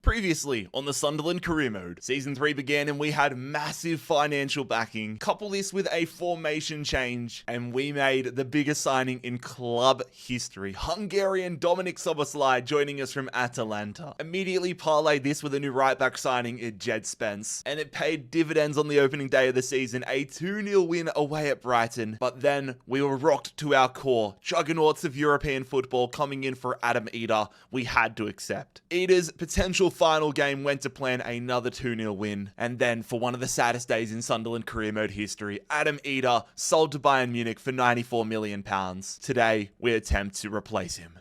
Previously on the Sunderland career mode, Season 3 began and we had massive financial backing. Couple this with a formation change and we made the biggest signing in club history. Hungarian Dominik Szoboszlai joining us from Atalanta. Immediately parlayed this with a new right back signing in Jed Spence. And it paid dividends on the opening day of the season, a 2-0 win away at Brighton. But then we were rocked to our core. Juggernauts of European football coming in for Adam Eder. We had to accept. Eder's potential final game went to plan, another 2-0 win. And then, for one of the saddest days in Sunderland career mode history, Adam Eder sold to Bayern Munich for £94 million. Today, we attempt to replace him.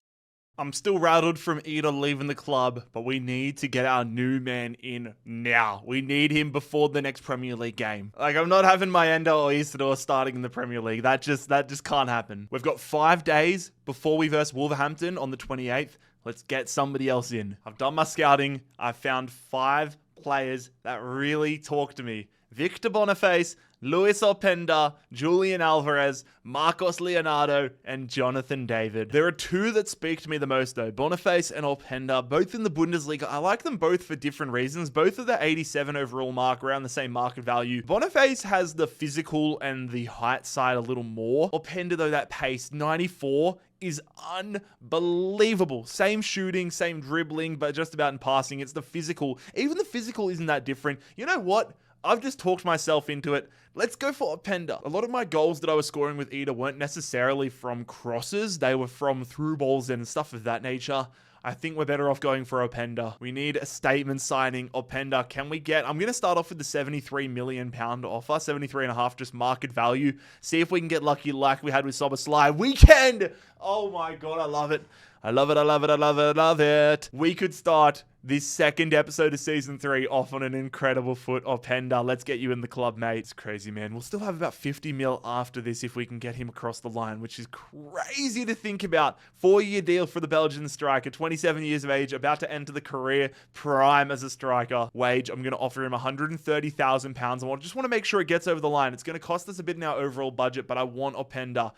I'm still rattled from Eder leaving the club, but we need to get our new man in now. We need him before the next Premier League game. Like, I'm not having Mayenda or Isidore starting in the Premier League. That just can't happen. We've got 5 days before we verse Wolverhampton on the 28th. Let's get somebody else in. I've done my scouting. I found 5 players that really talk to me. Victor Boniface, Luis Openda, Julian Alvarez, Marcos Leonardo, and Jonathan David. There are 2 that speak to me the most though. Boniface and Openda, both in the Bundesliga. I like them both for different reasons. Both of the 87 overall mark, around the same market value. Boniface has the physical and the height side a little more. Openda though, that pace, 94, is unbelievable. Same shooting, same dribbling, but just about in passing. It's the physical. Even the physical isn't that different. You know what? I've just talked myself into it. Let's go for Openda. A lot of my goals that I was scoring with Eder weren't necessarily from crosses. They were from through balls and stuff of that nature. I think we're better off going for Openda. We need a statement signing. Openda, can we get... I'm going to start off with the £73 million offer. 73.5, just market value. See if we can get lucky like we had with Szoboszlai. We can! Oh my God, I love it. I love it, I love it, I love it, I love it. We could start this second episode of Season 3 off on an incredible foot. Openda, let's get you in the club, mate. It's crazy, man. We'll still have about 50 mil after this if we can get him across the line, which is crazy to think about. 4-year deal for the Belgian striker, 27 years of age, about to enter the career prime as a striker. Wage, I'm going to offer him £130,000. I just want to make sure it gets over the line. It's going to cost us a bit in our overall budget, but I want Openda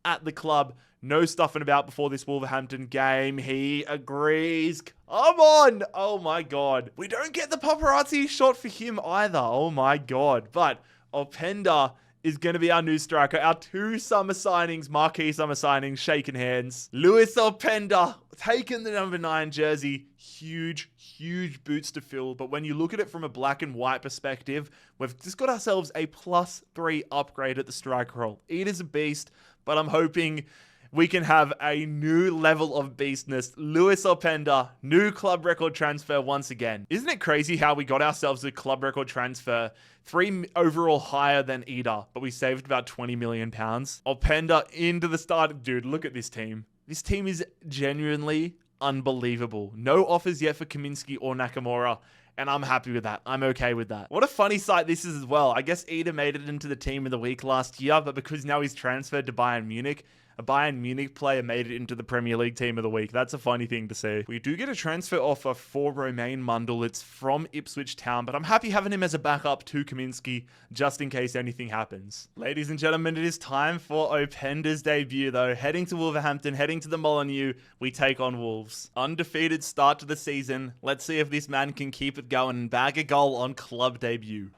at the club. No stuffing about before this Wolverhampton game. He agrees. Come on. Oh my God. We don't get the paparazzi shot for him either. Oh my God. But Openda is going to be our new striker. Our 2 summer signings, marquee summer signings, shaking hands. Luis Openda taking the number 9 jersey. Huge, huge boots to fill. But when you look at it from a black and white perspective, we've just got ourselves a +3 upgrade at the striker role. Eder's a beast, but I'm hoping we can have a new level of beastness. Luis Openda, new club record transfer once again. Isn't it crazy how we got ourselves a club record transfer, 3 overall higher than Eder, but we saved about £20 million. Openda into the start. Dude, look at this team. This team is genuinely unbelievable. No offers yet for Kaminsky or Nakamura, and I'm happy with that. I'm okay with that. What a funny sight this is as well. I guess Eder made it into the team of the week last year, but because now he's transferred to Bayern Munich, a Bayern Munich player made it into the Premier League team of the week. That's a funny thing to see. We do get a transfer offer for Romain Mundle. It's from Ipswich Town, but I'm happy having him as a backup to Kaminsky just in case anything happens. Ladies and gentlemen, it is time for Openda's debut though. Heading to Wolverhampton, heading to the Molineux, we take on Wolves. Undefeated start to the season. Let's see if this man can keep it going and bag a goal on club debut.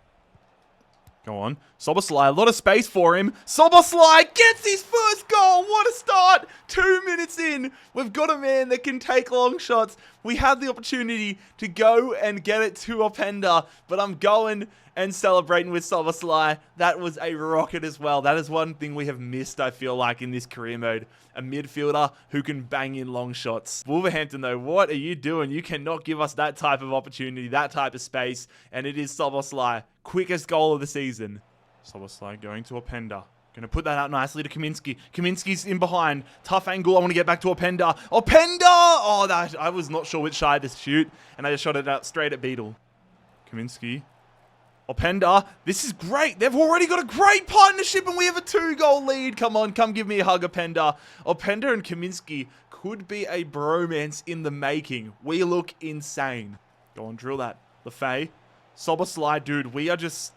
Go on. Szoboszlai, a lot of space for him. Szoboszlai gets his first goal. What a start. 2 minutes in. We've got a man that can take long shots. We had the opportunity to go and get it to Openda, but I'm going and celebrating with Szoboszlai. That was a rocket as well. That is one thing we have missed, I feel like, in this career mode. A midfielder who can bang in long shots. Wolverhampton, though, what are you doing? You cannot give us that type of opportunity, that type of space, and it is Szoboszlai. Quickest goal of the season. Szoboszlai going to Openda. Going to put that out nicely to Kaminsky. Kaminsky's in behind. Tough angle. I want to get back to Openda. Openda! Oh, that I was not sure which side to shoot, and I just shot it out straight at Beadle. Kaminsky. Openda, this is great. They've already got a great partnership and we have a 2-goal lead. Come on, come give me a hug, Openda. Openda and Kaminsky could be a bromance in the making. We look insane. Go on, drill that. Lefay. Szoboszlai, dude, we are just...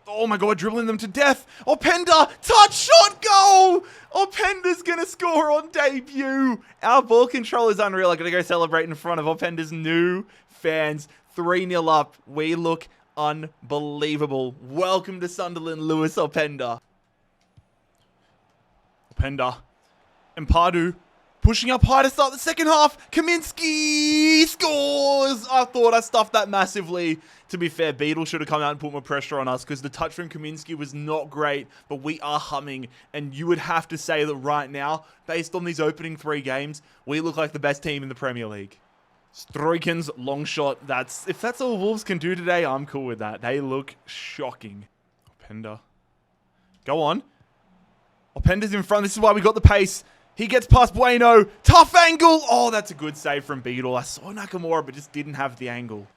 Oh my god, dribbling them to death. Openda, touch shot, goal! Openda's gonna score on debut. Our ball control is unreal. I'm gonna go celebrate in front of Openda's new fans. 3-0 up. We look unbelievable. Welcome to Sunderland, Lewis Openda. Openda. And Pardew pushing up high to start the second half. Kaminsky scores. I thought I stuffed that massively. To be fair, Beadle should have come out and put more pressure on us because the touch from Kaminsky was not great, but we are humming. And you would have to say that right now, based on these opening 3 games, we look like the best team in the Premier League. Struyken's long shot. If that's all Wolves can do today, I'm cool with that. They look shocking. Openda. Go on. Openda's in front. This is why we got the pace. He gets past Bueno. Tough angle. Oh, that's a good save from Beadle. I saw Nakamura, but just didn't have the angle.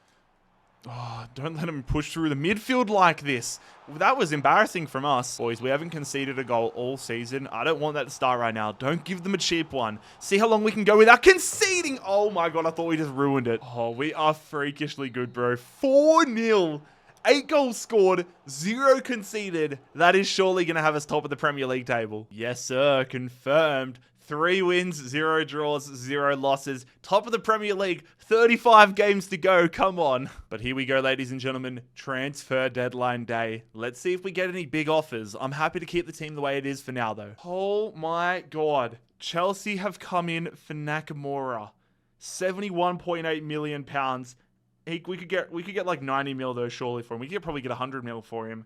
Oh, don't let him push through the midfield like this. That was embarrassing from us. Boys, we haven't conceded a goal all season. I don't want that to start right now. Don't give them a cheap one. See how long we can go without conceding. Oh my god, I thought we just ruined it. Oh, we are freakishly good, bro. 4-0. 8 goals scored, 0 conceded. That is surely going to have us top of the Premier League table. Yes, sir. Confirmed. 3 wins, 0 draws, 0 losses. Top of the Premier League. 35 games to go. Come on. But here we go, ladies and gentlemen. Transfer deadline day. Let's see if we get any big offers. I'm happy to keep the team the way it is for now, though. Oh my god. Chelsea have come in for Nakamura. £71.8 million. We could get like 90 mil though, surely, for him. We could probably get 100 mil for him.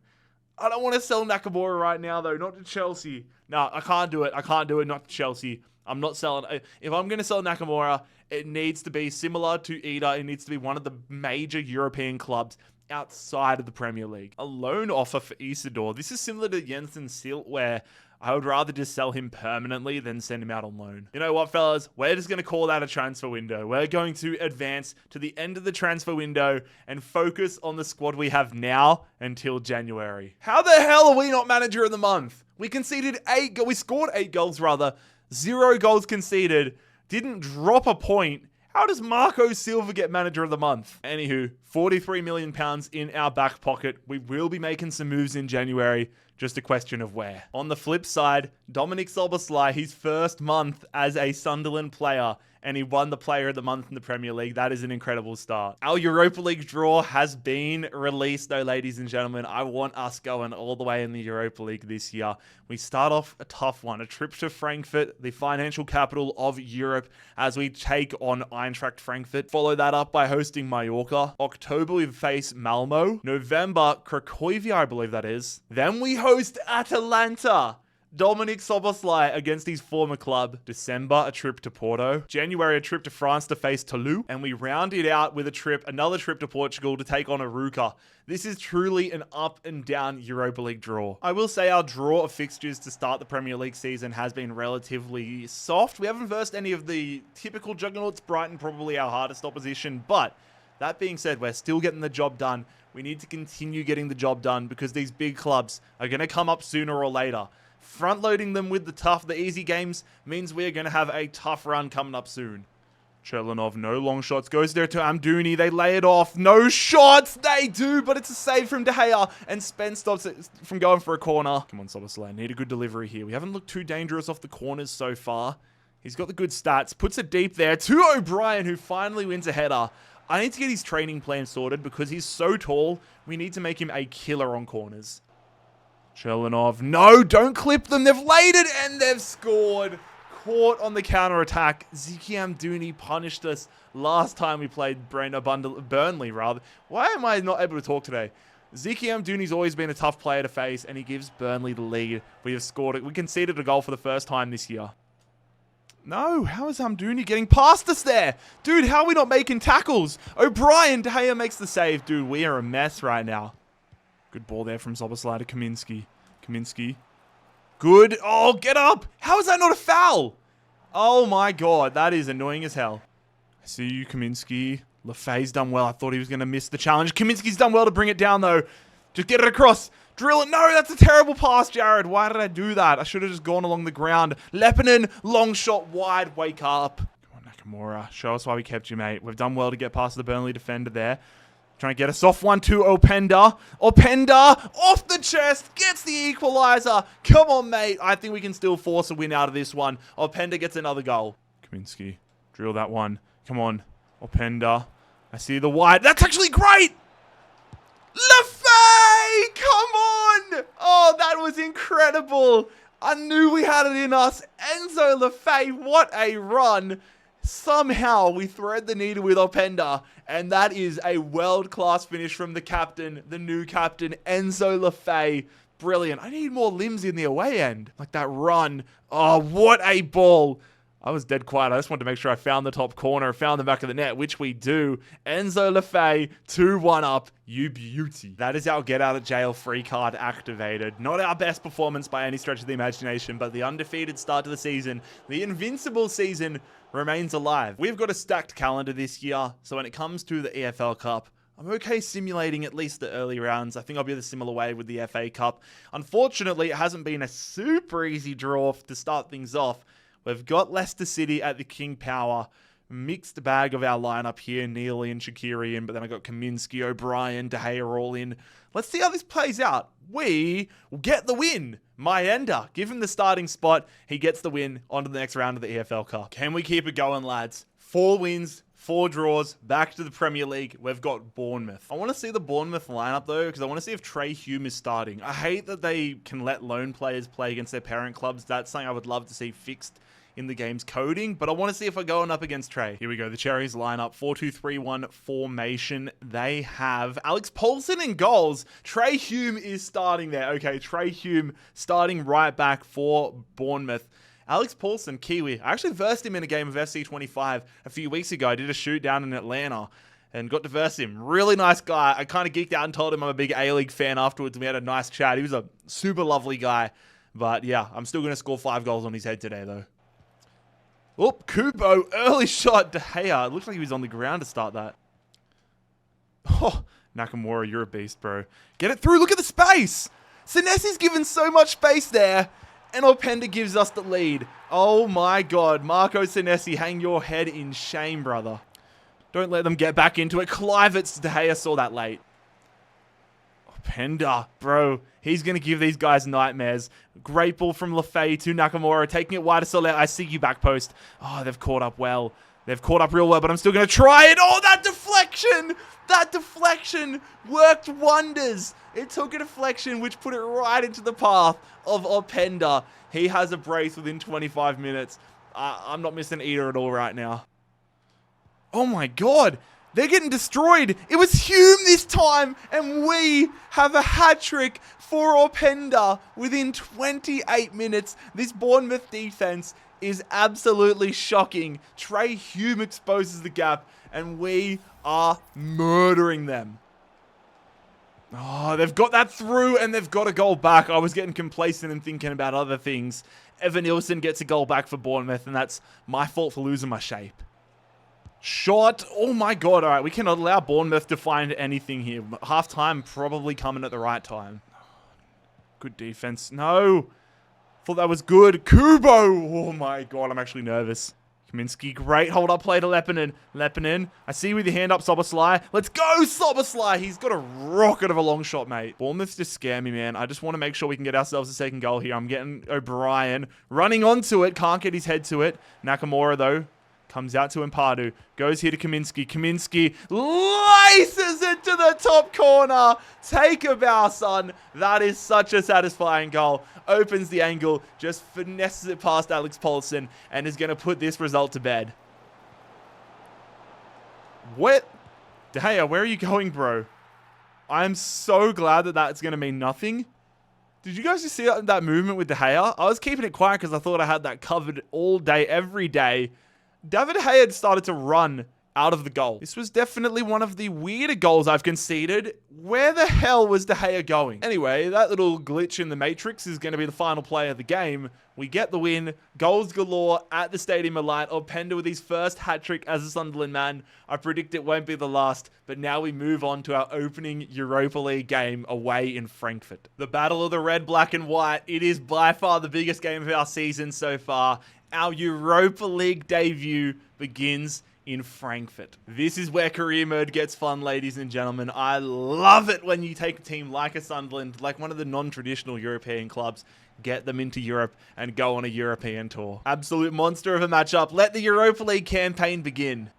I don't want to sell Nakamura right now though, not to Chelsea. No, I can't do it. I can't do it, not to Chelsea. I'm not selling. If I'm going to sell Nakamura, it needs to be similar to Eder. It needs to be one of the major European clubs outside of the Premier League. A loan offer for Isidore. This is similar to Jensen Silt, where I would rather just sell him permanently than send him out on loan. You know what, fellas? We're just going to call that a transfer window. We're going to advance to the end of the transfer window and focus on the squad we have now until January. How the hell are we not manager of the month? We conceded 8 goals. We scored 8 goals, rather. 0 goals conceded. Didn't drop a point. How does Marco Silva get manager of the month? Anywho, £43 million in our back pocket. We will be making some moves in January. Just a question of where. On the flip side, Dominic Szoboszlai, his first month as a Sunderland player, and he won the Player of the Month in the Premier League. That is an incredible start. Our Europa League draw has been released, though, ladies and gentlemen. I want us going all the way in the Europa League this year. We start off a tough one, a trip to Frankfurt, the financial capital of Europe, as we take on Eintracht Frankfurt. Follow that up by hosting Mallorca. October, we face Malmo. November, Cracovia, I believe that is. Then we host Atalanta. Dominic Szoboszlai against his former club. December, a trip to Porto. January, a trip to France to face Toulouse. And we round it out with another trip to Portugal to take on Arouca. This is truly an up and down Europa League draw. I will say our draw of fixtures to start the Premier League season has been relatively soft. We haven't versed any of the typical juggernauts. Brighton probably our hardest opposition. But that being said, we're still getting the job done. We need to continue getting the job done because these big clubs are going to come up sooner or later. Front-loading them with the easy games means we're going to have a tough run coming up soon. Chelanov, no long shots. Goes there to Amdouni. They lay it off. No shots! They do, but it's a save from De Gea. And Spence stops it from going for a corner. Come on, Szoboszlai. Need a good delivery here. We haven't looked too dangerous off the corners so far. He's got the good stats. Puts it deep there to O'Brien, who finally wins a header. I need to get his training plan sorted because he's so tall. We need to make him a killer on corners. Chelanov. No, don't clip them. They've laid it and they've scored. Caught on the counter-attack. Zeki Amdouni punished us last time we played Burnley, rather. Why am I not able to talk today? Zeki Amdouni's always been a tough player to face, and he gives Burnley the lead. We have scored it. We conceded a goal for the first time this year. No, how is Amdouni getting past us there? Dude, how are we not making tackles? O'Brien, De Gea makes the save. Dude, we are a mess right now. Good ball there from Szoboszlai to Kaminsky. Kaminsky. Good. Oh, get up. How is that not a foul? Oh my god, that is annoying as hell. I see you, Kaminsky. Lefay's done well. I thought he was going to miss the challenge. Kaminsky's done well to bring it down, though. Just get it across. Drill it. No, that's a terrible pass, Jared. Why did I do that? I should have just gone along the ground. Lepinen, long shot wide. Wake up. Come on, Nakamura. Show us why we kept you, mate. We've done well to get past the Burnley defender there. Trying to get us off one to Openda. Openda off the chest, gets the equalizer. Come on, mate. I think we can still force a win out of this one. Openda gets another goal. Kaminsky, drill that one. Come on, Openda. I see the wide. That's actually great. Lefay, come on. Oh, that was incredible. I knew we had it in us. Enzo Lefay, what a run. Somehow we thread the needle with Openda, and that is a world-class finish from the captain, the new captain, Enzo Lefay. Brilliant. I need more limbs in the away end. Like that run. Oh, what a ball. I was dead quiet. I just wanted to make sure I found the top corner, found the back of the net, which we do. Enzo Lefay, 2-1 up. You beauty. That is our get out of jail free card activated. Not our best performance by any stretch of the imagination, but the undefeated start to the season, the invincible season remains alive. We've got a stacked calendar this year, so when it comes to the EFL Cup, I'm okay simulating at least the early rounds. I think I'll be the similar way with the FA Cup. Unfortunately, it hasn't been a super easy draw to start things off. We've got Leicester City at the King Power. Mixed bag of our lineup here. Neely and Shaqiri in, but then I got Kaminsky, O'Brien, De Gea all in. Let's see how this plays out. We will get the win. My Ender, give him the starting spot. He gets the win onto the next round of the EFL Cup. Can we keep it going, lads? 4 wins, 4 draws, back to the Premier League. We've got Bournemouth. I want to see the Bournemouth lineup, though, because I want to see if Trey Hume is starting. I hate that they can let loan players play against their parent clubs. That's something I would love to see fixed in the game's coding, but I want to see if I'm going up against Trey. Here we go. The Cherries lineup, 4-2-3-1 formation. They have Alex Paulson in goals. Trey Hume is starting there. Okay, Trey Hume starting right back for Bournemouth. Alex Paulson, Kiwi. I actually versed him in a game of FC25 a few weeks ago. I did a shoot down in Atlanta and got to verse him. Really nice guy. I kind of geeked out and told him I'm a big A-League fan afterwards, and we had a nice chat. He was a super lovely guy. But yeah, I'm still going to score 5 goals on his head today, though. Oh, Kubo, early shot. De Gea. It looks like he was on the ground to start that. Oh, Nakamura, you're a beast, bro. Get it through. Look at the space. Senesi's given so much space there, and Openda gives us the lead. Oh my God. Marco Senesi, hang your head in shame, brother. Don't let them get back into it. Kluivert, De Gea saw that late. Openda, bro. He's going to give these guys nightmares. Great ball from Lefay to Nakamura. Taking it wide to Soler. I see you back post. Oh, they've caught up well. They've caught up real well, but I'm still going to try it. Oh, that deflection! That deflection worked wonders. It took a deflection which put it right into the path of Openda. He has a brace within 25 minutes. I'm not missing Eder at all right now. Oh my God. They're getting destroyed. It was Hume this time, and we have a hat-trick for Openda within 28 minutes. This Bournemouth defense is absolutely shocking. Trey Hume exposes the gap, and we are murdering them. Oh, they've got that through, and they've got a goal back. I was getting complacent and thinking about other things. Evan Nilsson gets a goal back for Bournemouth, and that's my fault for losing my shape. Shot. Oh my God. All right. We cannot allow Bournemouth to find anything here. Half-time probably coming at the right time. Good defense. No. Thought that was good. Kubo. Oh my God. I'm actually nervous. Kaminsky. Great hold up play to Lepinen. Lepinen. I see you with your hand up, Soboslai. Let's go, Soboslai. He's got a rocket of a long shot, mate. Bournemouth just scare me, man. I just want to make sure we can get ourselves a second goal here. I'm getting O'Brien running onto it. Can't get his head to it. Nakamura, though. Comes out to Impadu. Goes here to Kaminsky. Kaminsky laces it to the top corner. Take a bow, son. That is such a satisfying goal. Opens the angle. Just finesses it past Alex Paulson. And is going to put this result to bed. What? De Gea, where are you going, bro? I'm so glad that that's going to mean nothing. Did you guys just see that movement with De Gea? I was keeping it quiet because I thought I had that covered all day, every day. David Gea had started to run out of the goal. This was definitely one of the weirder goals I've conceded. Where the hell was De Gea going? Anyway, that little glitch in the Matrix is going to be the final play of the game. We get the win. Goals galore at the Stadium of Light. Openda with his first hat-trick as a Sunderland man. I predict it won't be the last, but now we move on to our opening Europa League game away in Frankfurt. The battle of the red, black, and white. It is by far the biggest game of our season so far. Our Europa League debut begins in Frankfurt. This is where career mode gets fun, ladies and gentlemen. I love it when you take a team like a Sunderland, like one of the non-traditional European clubs, get them into Europe and go on a European tour. Absolute monster of a matchup. Let the Europa League campaign begin.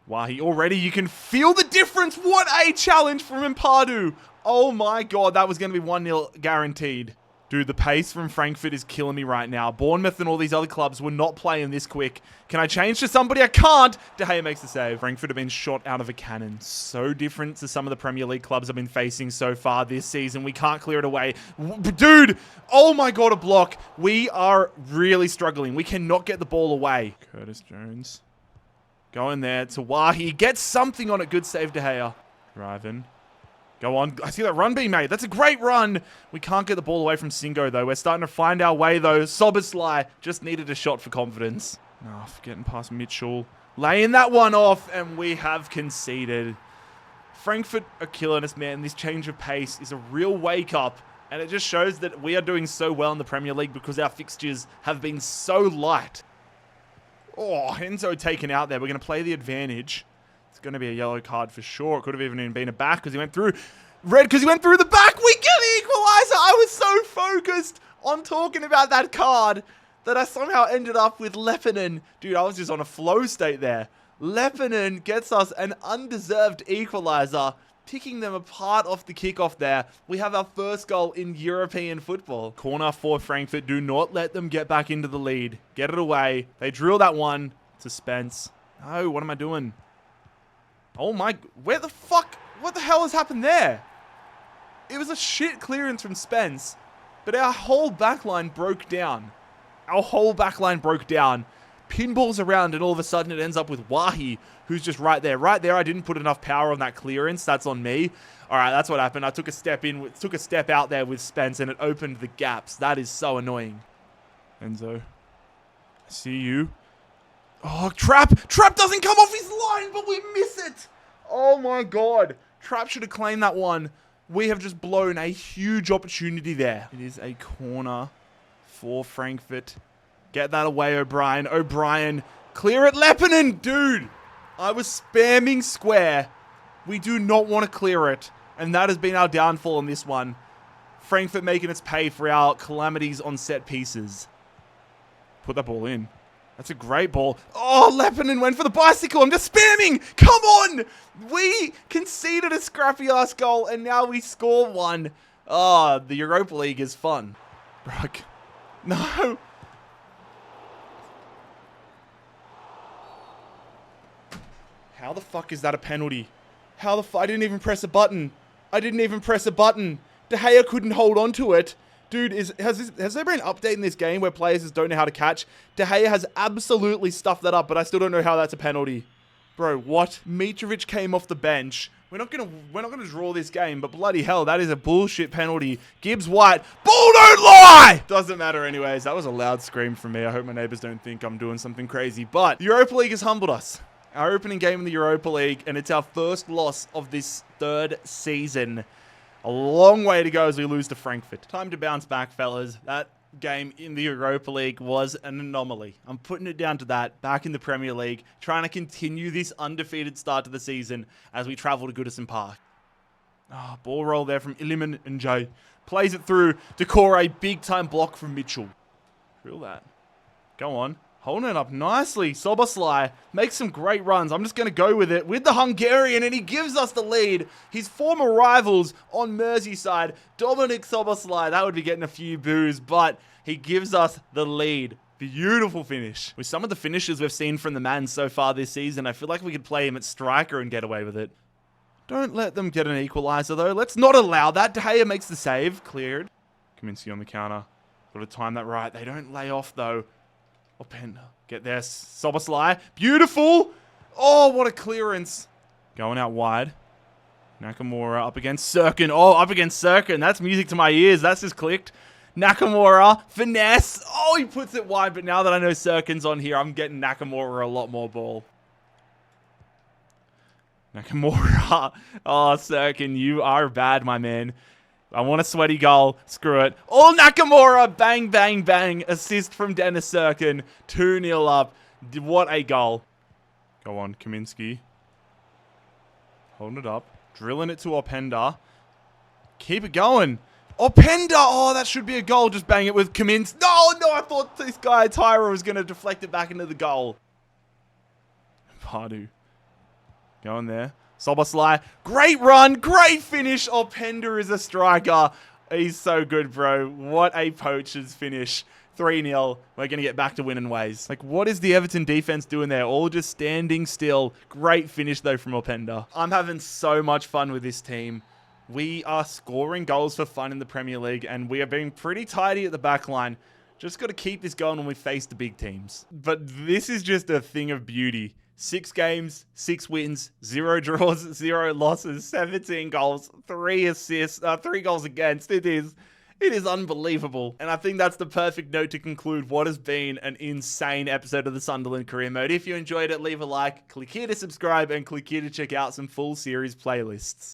Wahi, already you can feel the difference. What a challenge from Impadu. Oh my god, that was going to be 1-0 guaranteed. Dude, the pace from Frankfurt is killing me right now. Bournemouth and all these other clubs were not playing this quick. Can I change to somebody? I can't. De Gea makes the save. Frankfurt have been shot out of a cannon. So different to some of the Premier League clubs I've been facing so far this season. We can't clear it away. Dude, oh my god, a block. We are really struggling. We cannot get the ball away. Curtis Jones. Go in there to Wahi. Get something on it. Good save, De Gea. Driving. Go on. I see that run being made. That's a great run. We can't get the ball away from Singo, though. We're starting to find our way, though. Soboslai just needed a shot for confidence. Oh, getting past Mitchell. Laying that one off, and we have conceded. Frankfurt are killing us, man. This change of pace is a real wake-up, and it just shows that we are doing so well in the Premier League because our fixtures have been so light. Oh, Enzo taken out there. We're going to play the advantage. It's going to be a yellow card for sure. It could have even been a back because he went through. Red because he went through the back. We get the equalizer. I was so focused on talking about that card that I somehow ended up with Lepinen. Dude, I was just on a flow state there. Lepinen gets us an undeserved equalizer, picking them apart off the kickoff there. We have our first goal in European football. Corner for Frankfurt. Do not let them get back into the lead. Get it away. They drill that one to Spence. No, what am I doing? Oh my, where the fuck, what the hell has happened there? It was a shit clearance from Spence, but our whole backline broke down. Our whole backline broke down. Pinballs around and all of a sudden it ends up with Wahi, who's just right there. Right there, I didn't put enough power on that clearance. That's on me. All right, that's what happened. I took a step in, took a step out there with Spence and it opened the gaps. That is so annoying. Enzo, I see you. Oh, Trap! Trap doesn't come off his line, but we miss it! Oh my god. Trap should have claimed that one. We have just blown a huge opportunity there. It is a corner for Frankfurt. Get that away, O'Brien. O'Brien, clear it, Lepinen! Dude, I was spamming square. We do not want to clear it. And that has been our downfall in this one. Frankfurt making us pay for our calamities on set pieces. Put that ball in. That's a great ball. Oh, Lepinen went for the bicycle. I'm just spamming. Come on. We conceded a scrappy-ass goal, and now we score one. Oh, the Europa League is fun. Bruck. No. How the fuck is that a penalty? How the fuck? I didn't even press a button. I didn't even press a button. De Gea couldn't hold on to it. Dude, has there been an update in this game where players just don't know how to catch? De Gea has absolutely stuffed that up, but I still don't know how that's a penalty. Bro, what? Mitrovic came off the bench. We're not gonna draw this game, but bloody hell, that is a bullshit penalty. Gibbs White, ball don't lie! Doesn't matter anyways. That was a loud scream from me. I hope my neighbors don't think I'm doing something crazy. But the Europa League has humbled us. Our opening game in the Europa League, and it's our first loss of this third season. A long way to go as we lose to Frankfurt. Time to bounce back, fellas. That game in the Europa League was an anomaly. I'm putting it down to that. Back in the Premier League, trying to continue this undefeated start to the season as we travel to Goodison Park. Oh, ball roll there from Iliman and Jay. Plays it through. Decore, big time block from Mitchell. Drill that. Go on. Holding it up nicely. Soboslai makes some great runs. I'm just going to go with it with the Hungarian, and he gives us the lead. His former rivals on Merseyside, Dominic Soboslai, that would be getting a few boos, but he gives us the lead. Beautiful finish. With some of the finishes we've seen from the man so far this season, I feel like we could play him at striker and get away with it. Don't let them get an equalizer, though. Let's not allow that. De Gea makes the save. Cleared. Kaminsky on the counter. Got to time that right. They don't lay off, though. Openda. Get there. Soboslai. Beautiful. Oh, what a clearance. Going out wide. Nakamura up against Sirkin. Oh, up against Sirkin. That's music to my ears. That's just clicked. Nakamura. Finesse. Oh, he puts it wide. But now that I know Sirkin's on here, I'm getting Nakamura a lot more ball. Nakamura. Oh, Sirkin, you are bad, my man. I want a sweaty goal. Screw it. Oh, Nakamura. Bang, bang, bang. Assist from Dennis Sirkin. 2-0 up. What a goal. Go on, Kaminsky. Holding it up. Drilling it to Openda. Keep it going. Openda! Oh, that should be a goal. Just bang it with Kaminsky. No, I thought this guy, Tyra, was going to deflect it back into the goal. Pardew. Going there. Soboslai. Great run. Great finish. Openda is a striker. He's so good, bro. What a poacher's finish. 3-0. We're going to get back to winning ways. Like, what is the Everton defense doing there? All just standing still. Great finish, though, from Openda. I'm having so much fun with this team. We are scoring goals for fun in the Premier League, and we are being pretty tidy at the back line. Just got to keep this going when we face the big teams. But this is just a thing of beauty. 6 games, 6 wins, 0 draws, 0 losses, 17 goals, 3 assists, 3 goals against. It is unbelievable. And I think that's the perfect note to conclude what has been an insane episode of the Sunderland Career Mode. If you enjoyed it, leave a like, click here to subscribe, and click here to check out some full series playlists.